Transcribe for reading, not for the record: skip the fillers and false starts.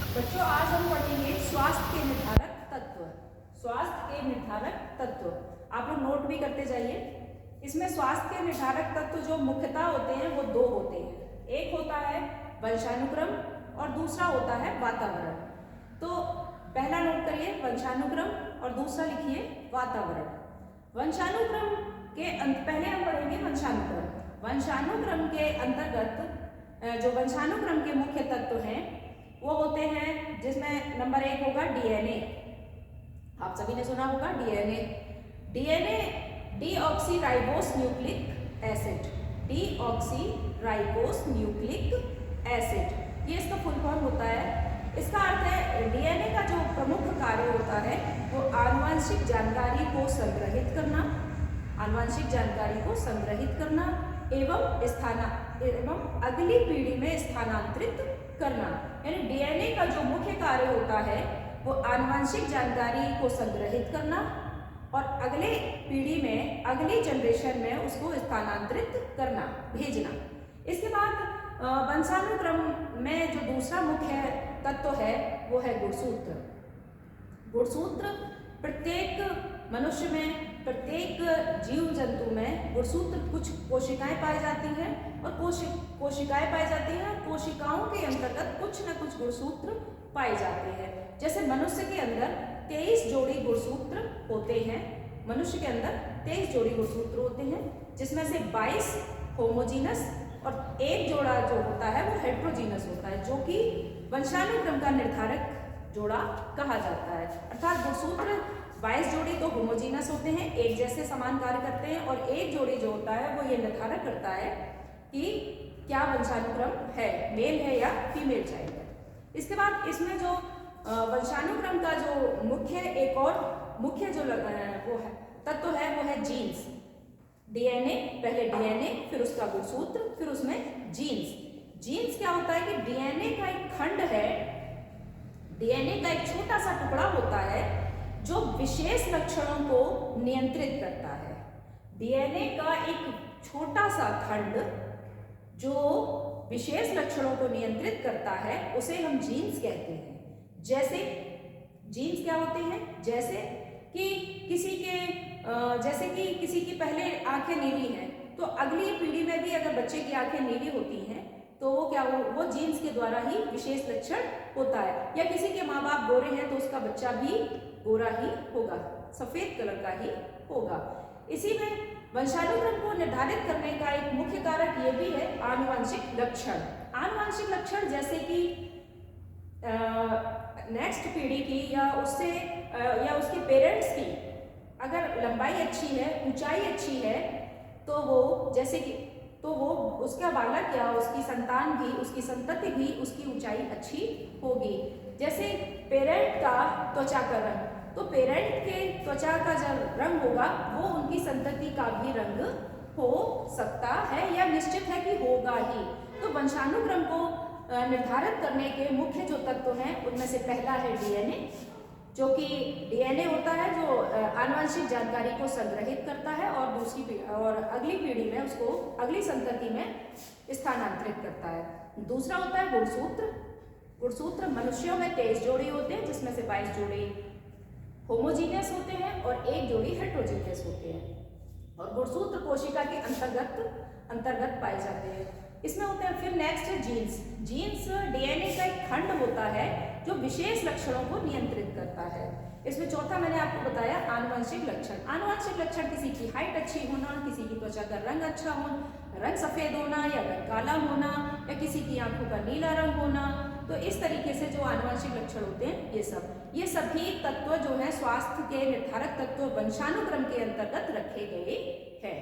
बच्चों आज हम पढ़ेंगे स्वास्थ्य के निर्धारक तत्व। स्वास्थ्य के निर्धारक तत्व आप लोग नोट भी करते जाइए। इसमें स्वास्थ्य के निर्धारक तत्व जो मुख्यतः होते हैं वो दो होते हैं। एक होता है वंशानुक्रम और दूसरा होता है वातावरण। तो पहला नोट करिए वंशानुक्रम और दूसरा लिखिए वातावरण। वंशानुक्रम के पहले हम पढ़ेंगे वंशानुक्रम। वंशानुक्रम के अंतर्गत जो वंशानुक्रम के मुख्य तत्व हैं वो होते हैं, जिसमें नंबर 1 होगा डीएनए। आप सभी ने सुना होगा DNA. DNA deoxyribose nucleic acid. Deoxyribose nucleic acid, ये इसका फुल फॉर्म होता है। इसका अर्थ है डीएनए का जो प्रमुख कार्य होता है वो आनुवंशिक जानकारी को संग्रहित करना, आनुवंशिक जानकारी को संग्रहित करना एवं अगली पीढ़ी में स्थानांतरित करना। यानी डीएनए का जो मुख्य कार्य होता है वो आनुवंशिक जानकारी को संग्रहित करना और अगले पीढ़ी में, अगली जनरेशन में उसको स्थानांतरित करना, भेजना। इसके बाद वंशानुक्रम में जो दूसरा मुख्य तत्व है वो है गुणसूत्र। गुणसूत्र प्रत्येक मनुष्य में, प्रत्येक जीव जंतु में गुणसूत्र, कुछ कोशिकाएं पाई जाती हैं और कोशिकाएं पाई जाती हैं और कोशिकाओं के अंतर्गत कुछ न कुछ गुणसूत्र पाए जाते हैं। जैसे मनुष्य के अंदर 23 जोड़ी गुणसूत्र होते हैं। मनुष्य के अंदर 23 जोड़ी गुणसूत्र होते हैं, जिसमें से 22 होमोजीनस और एक जोड़ा जो होता है वो हेट्रोजीनस होता है, जो कि वंशानुक्रम का निर्धारक जोड़ा कहा जाता है। अर्थात गुणसूत्र 22 जोड़ी तो होमोजीनस होते हैं, एक जैसे समान कार्य करते हैं, और एक जोड़ी जो होता है वो ये निर्धारक करता है कि क्या वंशानुक्रम है, मेल है या फीमेल चाइल्ड है। इसके बाद इसमें जो वंशानुक्रम का जो मुख्य, एक और मुख्य जो वो है तत्व है वो है जीन्स। डीएनए, पहले डीएनए, फिर उसका गुणसूत्र, फिर उसमें जीन्स। जीन्स क्या होता है कि डीएनए का एक खंड है, डीएनए का एक छोटा सा टुकड़ा होता है जो विशेष लक्षणों को नियंत्रित करता है। डीएनए का एक छोटा सा खंड जो विशेष लक्षणों को नियंत्रित करता है उसे हम जीन्स कहते हैं। जैसे जीन्स क्या होते हैं, जैसे कि किसी की पहले आंखें नीली हैं तो अगली पीढ़ी में भी अगर बच्चे की आंखें नीली होती हैं तो वो क्या वो जीन्स के द्वारा ही विशेष लक्षण होता है। या किसी के माँ बाप गोरे हैं तो उसका बच्चा भी गोरा ही होगा, सफेद कलर का ही होगा। इसी में वंशानुक्रम को निर्धारित करने का एक मुख्य कारक ये भी है आनुवंशिक लक्षण। आनुवंशिक लक्षण जैसे कि नेक्स्ट पीढ़ी की या उसके पेरेंट्स की अगर लंबाई अच्छी है, ऊंचाई अच्छी है, तो वो उसका बालक या उसकी संतान भी, उसकी संतति भी, उसकी ऊंचाई अच्छी होगी। जैसे पेरेंट का त्वचा का रंग, तो पेरेंट के त्वचा का जो रंग होगा वो उनकी संतति का भी रंग हो सकता है या निश्चित है कि होगा ही। तो वंशानुक्रम को निर्धारित करने के मुख्य जो तत्व हैं उनमें से पहला है डीएनए, जो कि डीएनए होता है जो आनुवंशिक जानकारी को संग्रहित करता है और अगली पीढ़ी में उसको, अगली संतति में स्थानांतरित करता है। दूसरा होता है गुणसूत्र। गुणसूत्र मनुष्यों में 23 जोड़ी होते हैं, जिसमें से 22 जोड़ी होमोजीनियस होते हैं और एक जोड़ी हेट्रोजीनियस होते हैं। और गुणसूत्र कोशिका के अंतर्गत पाए जाते हैं। इसमें होते हैं, फिर नेक्स्ट है जीन्स। जीन्स डीएनए का एक खंड होता है जो विशेष लक्षणों को नियंत्रित करता है। इसमें चौथा मैंने आपको बताया आनुवंशिक लक्षण। आनुवंशिक लक्षण किसी की हाइट अच्छी होना, किसी की त्वचा का रंग अच्छा होना, रंग सफेद होना या रंग काला होना, या किसी की आंखों का नीला रंग होना। तो इस तरीके से जो आनुवंशिक लक्षण होते हैं ये सभी तत्व जो है स्वास्थ्य के निर्धारक तत्व वंशानुक्रम के अंतर्गत रखे गए हैं।